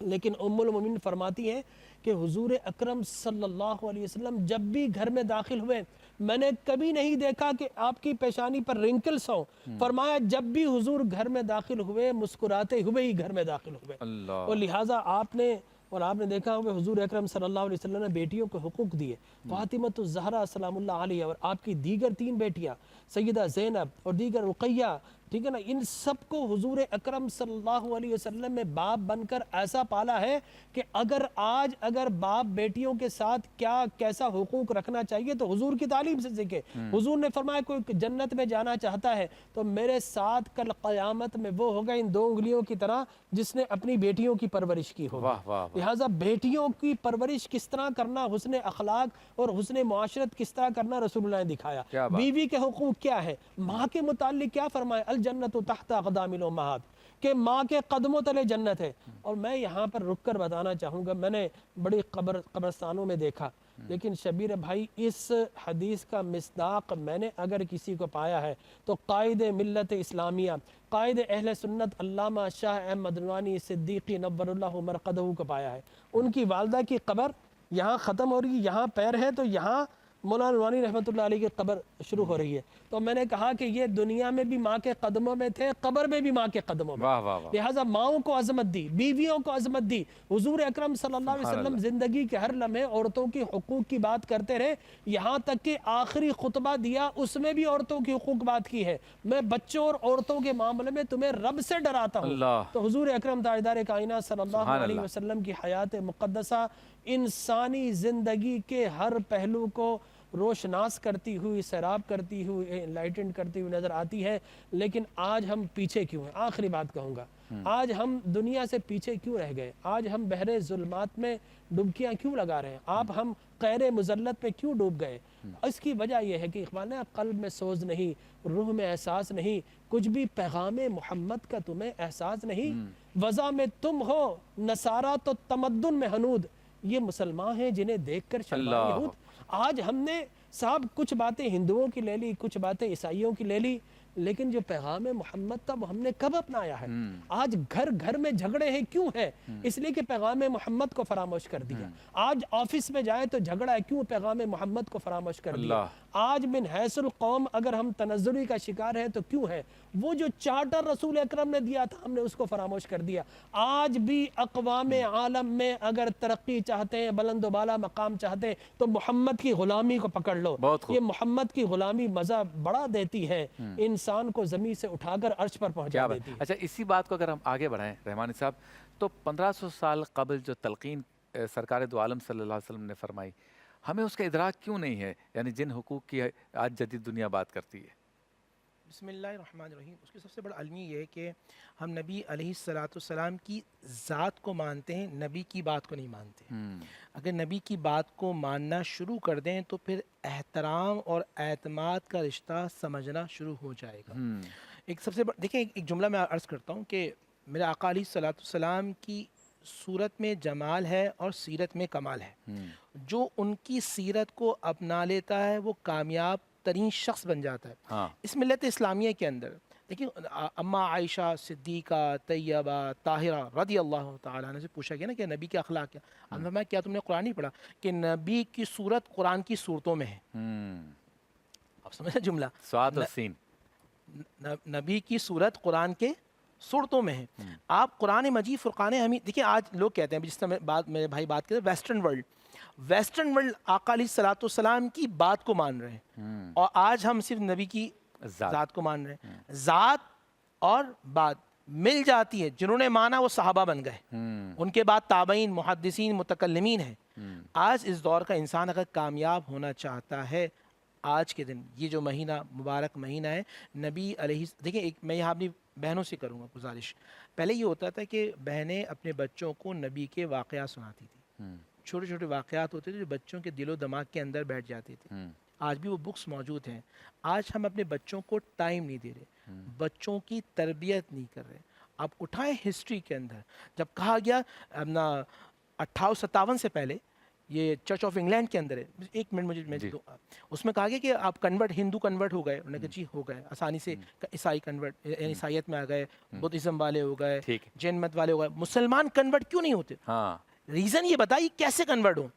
B: لیکن ام المومنین فرماتی ہیں کہ حضور اکرم صلی اللہ علیہ وسلم جب بھی گھر میں داخل ہوئے میں نے کبھی نہیں دیکھا کہ آپ کی پیشانی پر رنکلز ہوں۔ فرمایا جب بھی حضور گھر میں داخل ہوئے مسکراتے ہوئے ہی گھر میں داخل ہوئے، اور لہٰذا آپ نے دیکھا ہوگا حضور اکرم صلی اللہ علیہ وسلم نے بیٹیوں کو حقوق دیے۔ فاطمۃ الزہرا سلام اللہ علیہ اور آپ کی دیگر 3 بیٹیاں سیدہ زینب اور دیگر رقیہ، ٹھیک ہے نا، ان سب کو حضور اکرم صلی اللہ علیہ وسلم میں باپ بن کر ایسا پالا ہے کہ اگر باپ بیٹیوں کے ساتھ کیسا حقوق رکھنا چاہیے تو حضور کی تعلیم سے سیکھے۔ حضور نے فرمایا کوئی جنت میں جانا چاہتا ہے تو میرے ساتھ کل قیامت میں وہ ہوگا ان 2 انگلیوں کی طرح جس نے اپنی بیٹیوں کی پرورش کی ہوگی۔ لہٰذا بیٹیوں کی پرورش کس طرح کرنا، حسن اخلاق اور حسن معاشرت کس طرح کرنا رسول اللہ نے دکھایا۔ بیوی کے حقوق کیا ہے، ماں کے متعلق کیا فرمایا، الجنت تحت اقدام الامہات، کہ ماں کے قدموں تلے جنت ہے۔ اور میں یہاں پر رک کر بتانا چاہوں گا، میں نے بڑی قبرستانوں میں دیکھا، لیکن شبیر بھائی اس حدیث کا مصداق میں نے اگر کسی کو پایا ہے تو قائد ملت اسلامیہ، قائد اہل سنت علامہ شاہ احمد نورانی صدیقی نور اللہ مرقدہ کو پایا ہے۔ ان کی والدہ کی قبر یہاں ختم ہو رہی ہے، یہاں پیر ہے تو یہاں مولانا نورانی رحمۃ اللہ علیہ کی قبر شروع ہو رہی ہے۔ تو میں نے کہا کہ یہ دنیا میں بھی ماں کے قدموں میں تھے، قبر میں بھی ماں کے قدموں میں۔ لہٰذا ماؤں کو عظمت دی، بیویوں کو عظمت دی۔ حضور اکرم صلی اللہ علیہ وسلم زندگی کے ہر لمحے عورتوں کی حقوق کی بات کرتے رہے، یہاں تک کہ آخری خطبہ دیا اس میں بھی عورتوں کی حقوق بات کی ہے۔ میں بچوں اور عورتوں کے معاملے میں تمہیں رب سے ڈراتا ہوں۔ تو حضور اکرم تاجدار کائنات صلی اللہ علیہ وسلم کی حیات مقدسہ انسانی زندگی کے ہر پہلو کو روشناس کرتی ہوئی، سیراب کرتی ہوئی، انلائٹنڈ کرتی ہوئی نظر آتی ہے، لیکن آج ہم پیچھے کیوں ہیں؟ آخری بات کہوں گا، آج ہم دنیا سے پیچھے کیوں رہ گئے؟ آج ہم بحر ظلمات میں ڈبکیاں کیوں لگا رہے ہیں؟ ہم قیر مذلت پہ کیوں ڈوب گئے؟ اس کی وجہ یہ ہے کہ اقبال نے قلب میں سوز نہیں، روح میں احساس نہیں، کچھ بھی پیغام محمد کا تمہیں احساس نہیں، وضع میں تم ہو نصارہ تو تمدن میں حنود، یہ مسلمان ہیں جنہیں دیکھ کر شرمائے یہود۔ آج ہم نے صاحب کچھ باتیں ہندوؤں کی لے لی، کچھ باتیں عیسائیوں کی لے لی، لیکن جو پیغام محمد تھا وہ ہم نے کب اپنایا ہے؟ آج گھر گھر میں جھگڑے ہیں، کیوں ہے؟ اس لیے کہ پیغام محمد کو فراموش کر دیا۔ آج آفس میں جائے تو جھگڑا ہے، کیوں؟ پیغام محمد کو فراموش کر دیا۔ آج من حیث القوم اگر ہم تنزلی کا شکار ہیں تو کیوں ہے؟ وہ جو چارٹر رسول اکرم نے دیا تھا ہم نے اس کو فراموش کر دیا۔ آج بھی اقوام عالم میں اگر ترقی چاہتے ہیں، بلند و بالا مقام چاہتے ہیں تو محمد کی غلامی کو پکڑ لو۔ یہ محمد کی غلامی مزہ بڑا دیتی ہے، انسان کو زمین سے اٹھا کر عرش پر پہنچا دیتی ہے۔
A: اچھا، اسی بات کو اگر ہم آگے بڑھائیں رحمانی صاحب، تو 1500 سال قبل جو تلقین سرکار دو عالم صلی اللہ علیہ وسلم نے فرمائی، ہمیں اس کا ادراک کیوں نہیں ہے؟ یعنی جن حقوق کی آج جدید دنیا بات کرتی ہے۔
G: بسم اللہ الرحمن الرحیم۔ اس کی سب سے بڑا المی یہ ہے کہ ہم نبی علیہ السلام کی ذات کو مانتے ہیں، نبی کی بات کو نہیں مانتے۔ اگر نبی کی بات کو ماننا شروع کر دیں تو پھر احترام اور اعتماد کا رشتہ سمجھنا شروع ہو جائے گا۔ ایک سب سے بڑا دیکھیں، ایک جملہ میں عرض کرتا ہوں کہ میرے آقا علیہ السلام کی صورت میں جمال ہے اور سیرت میں کمال ہے۔ جو ان کی سیرت کو اپنا لیتا ہے وہ کامیاب ترین شخص بن جاتا ہے۔ اس ملت اسلامیہ کے اندر دیکھیں، اما عائشہ صدیقہ طیبہ طاہرہ رضی اللہ تعالیٰ عنہ سے پوچھا گیا نا کہ نبی کے اخلاق کیا؟ انہوں نے فرمایا کیا تم نے قرآن نہیں پڑھا کہ نبی کی صورت قرآن کی صورتوں میں ہے؟ آپ سمجھے جملہ؟
A: سواد و سین،
G: نبی کی صورت قرآن کے صورتوں میں ہے۔ آپ قرآن مجید فرقان حمید دیکھیں، آج لوگ کہتے ہیں جس طرح میرے بھائی بات کرتے ہیں ویسٹرن ورلڈ آقا علیہ السلام کی بات کو مان رہے ہیں، اور آج ہم صرف نبی کی ذات کو مان رہے ہیں۔ ذات اور بات مل جاتی ہے، جنہوں نے مانا وہ صحابہ بن گئے، ان کے بعد تابعین، محدثین، متکلمین ہیں۔ آج اس دور کا انسان اگر کامیاب ہونا چاہتا ہے، آج کے دن یہ جو مہینہ مبارک مہینہ ہے نبی علیہ، دیکھیں ایک میں یہاں اپنی بہنوں سے کروں گا گزارش۔ پہلے یہ ہوتا تھا کہ بہنیں اپنے بچوں کو نبی کے واقعات سناتی تھی، چھوٹے چھوٹے واقعات ہوتے تھے جو بچوں کے دل و دماغ کے اندر بیٹھ جاتے تھے۔ آج بھی وہ بکس موجود ہیں۔ آج ہم اپنے بچوں کو ٹائم نہیں دے رہے، بچوں کی تربیت نہیں کر رہے۔ آپ اٹھائیں ہسٹری کے اندر، جب کہا گیا 1857 سے پہلے، یہ چرچ آف انگلینڈ کے اندر ہے، ایک منٹ مجھے دو، اس میں کہا گیا کہ آپ ہندو کنورٹ ہو گئے، انہوں نے کہا جی ہو گئے آسانی سے، عیسائی کنورٹ یعنی عیسائیت میں آ گئے، بدھزم والے ہو گئے، جین مت والے ہو گئے، مسلمان کنورٹ کیوں نہیں ہوتے؟ ریزن یہ بتائیے کیسے کنورٹ ہو؟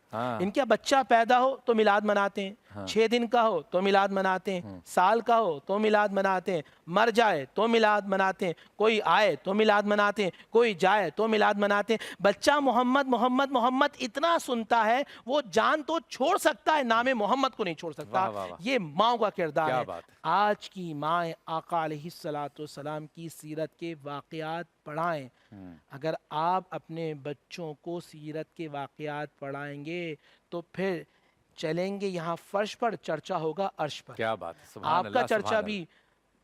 G: ان کا بچہ پیدا ہو تو میلاد مناتے ہیں، 6 دن کا ہو تو میلاد مناتے ہیں، سال کا ہو تو میلاد مناتے ہیں، مر جائے تو میلاد مناتے ہیں، کوئی آئے تو میلاد مناتے ہیں، کوئی جائے تو میلاد مناتے ہیں۔ بچہ محمد محمد محمد اتنا سنتا ہے وہ جان تو چھوڑ سکتا ہے، نام محمد کو نہیں چھوڑ سکتا۔ یہ ماں کا کردار ہے۔ آج کی مائیں آقا علیہ السلام کی سیرت کے واقعات پڑھائیں۔ اگر آپ اپنے بچوں کو سیرت کے واقعات پڑھائیں گے تو پھر چلیں گے یہاں فرش پر، چرچا ہوگا عرش پر۔
A: کیا بات ہے، سبحان اللہ،
G: آپ کا چرچا بھی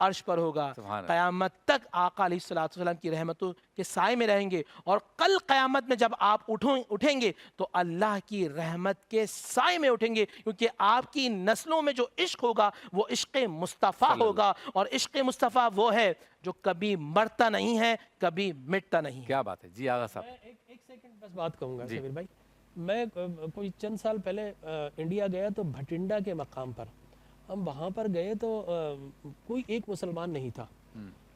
G: عرش پر ہوگا، قیامت تک آقا علیہ السلام کی رحمتوں کے سائے میں رہیں گے، اور کل قیامت میں جب آپ اٹھیں گے تو اللہ کی رحمت کے سائے میں اٹھیں گے، کیونکہ آپ کی نسلوں میں جو عشق ہوگا وہ عشق مصطفیٰ ہوگا، اور عشق مصطفیٰ وہ ہے جو کبھی مرتا نہیں ہے، کبھی مٹتا نہیں ہے۔
A: کیا بات ہے جی آغا صاحب؟
B: ایک سیکنڈ بس بات کہوں گا شبیر بھائی، میں کوئی چند سال پہلے انڈیا گیا تو بھٹنڈا کے مقام پر ہم وہاں پر گئے تو کوئی ایک مسلمان نہیں تھا،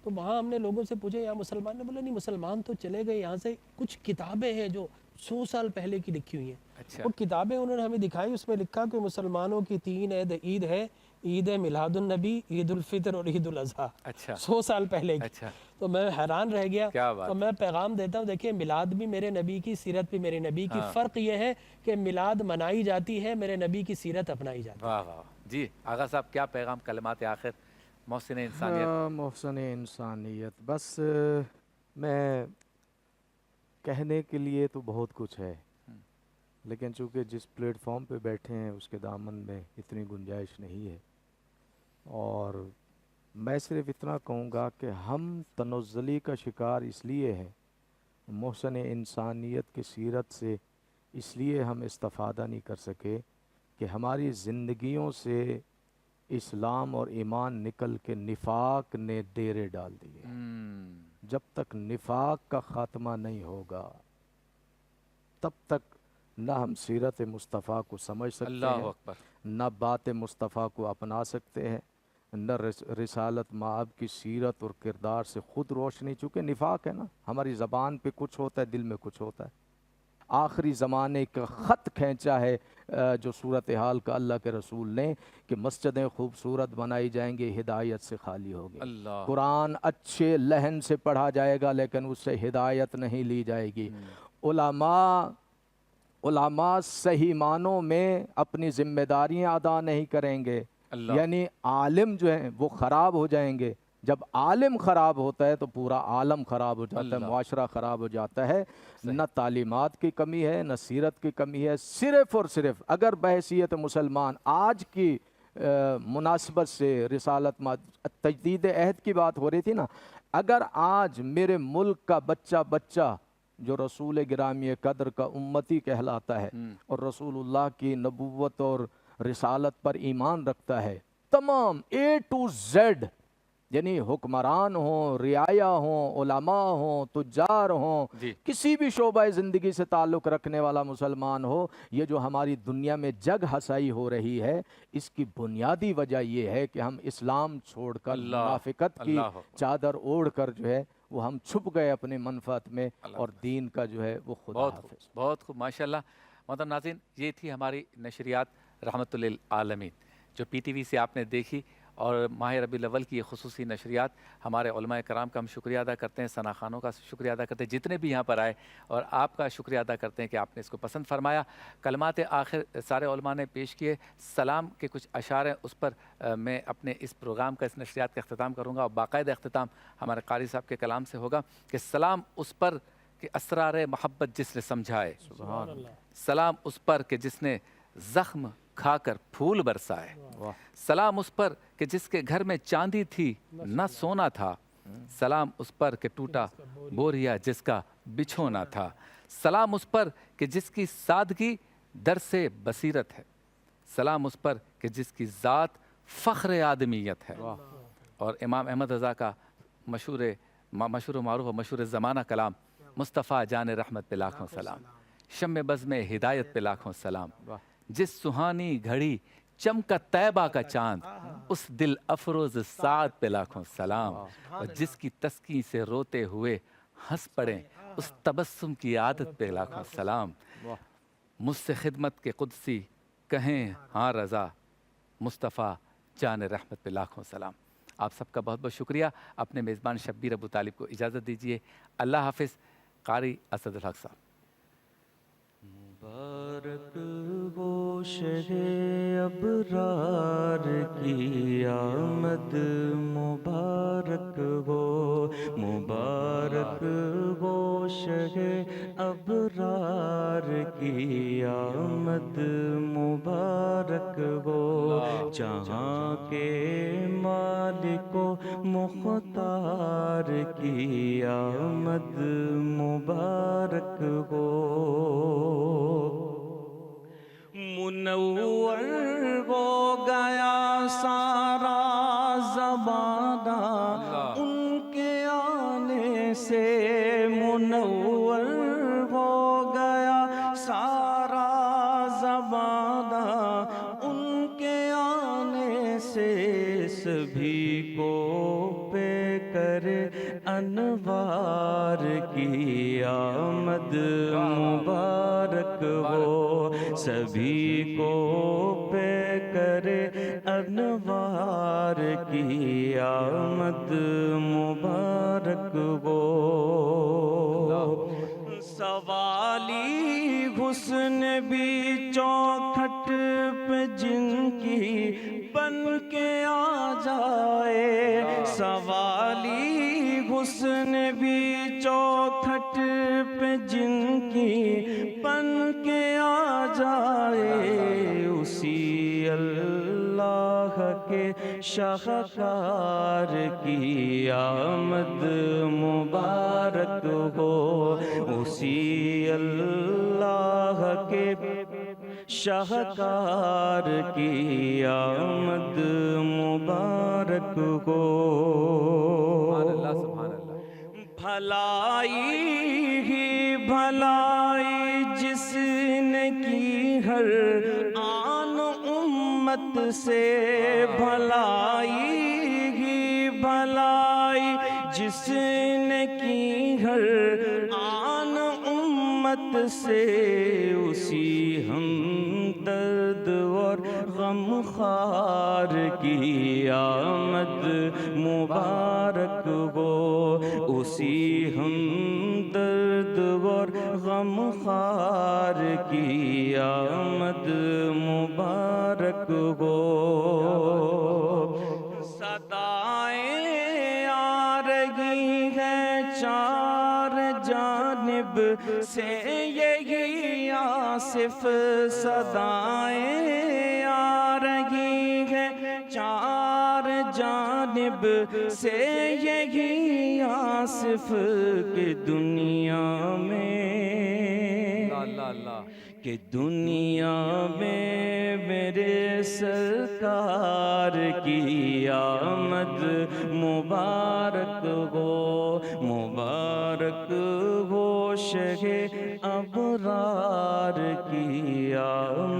B: تو وہاں ہم نے لوگوں سے پوچھا یہاں مسلمان، نے بولا نہیں مسلمان تو چلے گئے، یہاں سے کچھ کتابیں ہیں جو 100 سال پہلے کی لکھی ہوئی ہیں۔ وہ کتابیں انہوں نے ہمیں دکھائی، اس میں لکھا کہ مسلمانوں کی 3 عید ہے، عید میلاد النبی، عید الفطر اور عید الاضحیٰ، 100 سال پہلے کی۔ تو میں حیران رہ گیا، تو میں پیغام دیتا ہوں، دیکھیں میلاد بھی میرے نبی کی، سیرت بھی میرے نبی کی، فرق یہ ہے کہ میلاد منائی جاتی ہے، میرے نبی کی سیرت اپنائی جاتی ہے۔
A: واہ واہ جی آغا صاحب، کیا پیغام کلمات آخر محسن انسانیت؟
H: محسن انسانیت، بس میں کہنے کے لیے تو بہت کچھ ہے، لیکن چونکہ جس پلیٹ فارم پہ بیٹھے ہیں اس کے دامن میں اتنی گنجائش نہیں ہے، اور میں صرف اتنا کہوں گا کہ ہم تنزلی کا شکار اس لیے ہیں، محسن انسانیت کی سیرت سے اس لیے ہم استفادہ نہیں کر سکے کہ ہماری زندگیوں سے اسلام اور ایمان نکل کے نفاق نے ڈیرے ڈال دیے۔ جب تک نفاق کا خاتمہ نہیں ہوگا تب تک نہ ہم سیرت مصطفیٰ کو سمجھ سکتے
A: اللہ
H: ہیں،
A: اکبر،
H: نہ بات مصطفیٰ کو اپنا سکتے ہیں، نہ رسالت مآب کی سیرت اور کردار سے خود روشنی، چونکہ نفاق ہے نا، ہماری زبان پہ کچھ ہوتا ہے، دل میں کچھ ہوتا ہے۔ آخری زمانے کا خط کھینچا ہے جو صورتحال کا اللہ کے رسول نے کہ مسجدیں خوبصورت بنائی جائیں گی، ہدایت سے خالی ہوگی۔
A: اللہ،
H: قرآن اچھے لہن سے پڑھا جائے گا لیکن اس سے ہدایت نہیں لی جائے گی۔ علماء صحیح معنوں میں اپنی ذمہ داریاں ادا نہیں کریں گے، یعنی عالم جو ہیں وہ خراب ہو جائیں گے۔ جب عالم خراب ہوتا ہے تو پورا عالم خراب ہو جاتا ہے، معاشرہ خراب ہو جاتا ہے۔ نہ تعلیمات کی کمی ہے، نہ سیرت کی کمی ہے، صرف اور صرف اگر بحیثیت مسلمان آج کی مناسبت سے رسالت تجدید عہد کی بات ہو رہی تھی نا، اگر آج میرے ملک کا بچہ جو رسول گرامی قدر کا امتی کہلاتا ہے اور رسول اللہ کی نبوت اور رسالت پر ایمان رکھتا ہے، تمام A to Z، یعنی حکمران ہوں، رعایا ہوں، علماء ہوں، تجار ہوں، کسی بھی شعبہ زندگی سے تعلق رکھنے والا مسلمان ہو، یہ جو ہماری دنیا میں جگ ہسائی ہو رہی ہے، اس کی بنیادی وجہ یہ ہے کہ ہم اسلام چھوڑ کر منافقت کی چادر اوڑھ کر جو ہے وہ ہم چھپ گئے اپنے منفعت میں، اور دین کا جو ہے وہ خدا حافظ۔
A: بہت خوب، ماشاءاللہ۔ محترم ناظرین، یہ تھی ہماری نشریات رحمت للعالمین جو پی ٹی وی سے آپ نے دیکھی، اور ماہ ربیع الاول کی یہ خصوصی نشریات، ہمارے علماء کرام کا ہم شکریہ ادا کرتے ہیں، ثنا خانوں کا شکریہ ادا کرتے ہیں جتنے بھی یہاں پر آئے، اور آپ کا شکریہ ادا کرتے ہیں کہ آپ نے اس کو پسند فرمایا۔ کلمات آخر سارے علماء نے پیش کیے، سلام کے کچھ اشعار ہیں، اس پر میں اپنے اس پروگرام کا، اس نشریات کا اختتام کروں گا، اور باقاعدہ اختتام ہمارے قاری صاحب کے کلام سے ہوگا کہ سلام اس پر کہ اسرار محبت جس نے سمجھائے، سلام اس پر کہ جس نے زخم کھا کر پھول برسائے، سلام اس پر کہ جس کے گھر میں چاندی تھی نہ سونا تھا، سلام اس پر کہ ٹوٹا بوریا جس کا بچھونا تھا، سلام اس پر کہ جس کی سادگی در سے بصیرت ہے، سلام اس پر کہ جس کی ذات فخر آدمیت ہے۔ اور امام احمد رضا کا مشہور و معروف اور مشہور زمانہ کلام، مصطفیٰ جان رحمت پہ لاکھوں سلام، شمع بزم ہدایت پہ لاکھوں سلام، جس سہانی گھڑی چمکا طیبہ کا چاند، اس دل افروز سعد پہ لاکھوں سلام، اور جس کی تسکین سے روتے ہوئے ہنس پڑیں، اس تبسم کی عادت پہ لاکھوں سلام، مجھ سے خدمت کے قدسی کہیں ہاں رضا، مصطفیٰ جان رحمت پہ لاکھوں سلام۔ آپ سب کا بہت بہت شکریہ۔ اپنے میزبان شبیر ابو طالب کو اجازت دیجیے۔ اللہ حافظ۔ قاری اسد الحق صاحب۔
C: مبارک وہ شہ ابرار کی آمد، مبارک وہ شہ ابرار کی آمد، مبارک وہ جہاں کے مالک و مختار کی آمد، مبارک ہو۔ منور ہو گیا سارا زمانہ ان کے آنے سے، منور ہو گیا سارا زمانہ ان کے آنے سے، سبھی کو پہ کرے انوار کی آمد، مبارک وہ سبھی کو پہ کرے انوار کی آمد، مبارک وہ سوالی حسن بھی چوکھٹ پہ جن کی بن کے آ جائے، سوالی حسن بھی چوکھٹ پہ جن کی بن کے آ جائے اسی اللہ کے شاہکار کی آمد مبارک ہو اسی اللہ کے شاہکار کی آمد مبارک ہو بھلائی ہی بھلائی جس نے کی ہر آن امت سے بھلائی ہی بھلائی جس نے کی ہر آن امت سے اسی ہمدرد اور غمخوار کی آمد مبارک ہو اسی ہمدرد اور غمخوار کی آمد مبارک ہو صدائیں آ رہی ہیں چار جانب سے یہی آصف صدائیں آ رہی ہیں چار جانب سے یہی آصف کہ دنیا میں کہ دنیا میں میرے سرکار کی آمد مبارک ہو مبارک ہو شہ ابرار کی آمد